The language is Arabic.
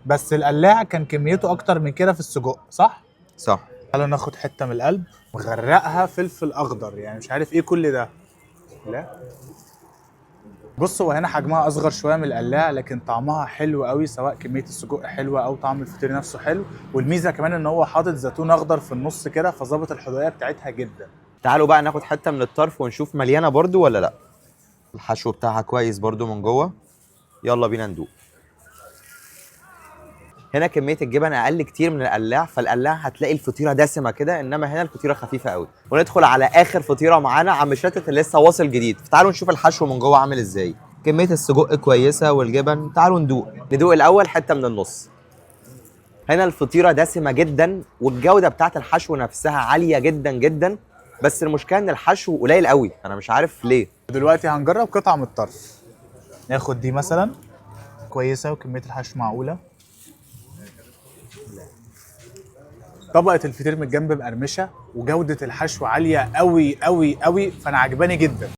بس القلاع كان كميته اكتر من كده في السجق، صح؟ صح. تعالى ناخد حته من القلب وغرقها فلفل اخضر، يعني مش عارف ايه كل ده. لا بص، هو هنا حجمها اصغر شويه من القلاع، لكن طعمها حلو قوي، سواء كميه السجق حلوه او طعم الفطير نفسه حلو. والميزه كمان ان هو حاطط زيتون اخضر في النص كده، فظابط الحدوقيه بتاعتها جدا. تعالوا بقى ناخد حته من الطرف ونشوف مليانه برضو ولا لا. الحشو بتاعها كويس برضو من جوه. يلا بينا ندوق. هنا كميه الجبن اقل كتير من القلاع، فالقلاع هتلاقي الفطيره دسمه كده، انما هنا الفطيره خفيفه قوي. وندخل على اخر فطيره معانا، عم شاتت اللي لسه واصل جديد، فتعالوا نشوف الحشو من جوه عامل ازاي. كميه السجق كويسه والجبن. تعالوا ندوق الاول حته من النص. هنا الفطيره دسمه جدا، والجوده بتاعت الحشو نفسها عاليه جدا جدا، بس المشكله ان الحشو قليل قوي، انا مش عارف ليه. دلوقتي هنجرب قطعه من الطرف. ناخد دي مثلا، كويسه وكميه الحشو معقوله. طبقه الفطير من الجنب مقرمشه، وجوده الحشو عاليه قوي قوي قوي، فانا عجباني جدا.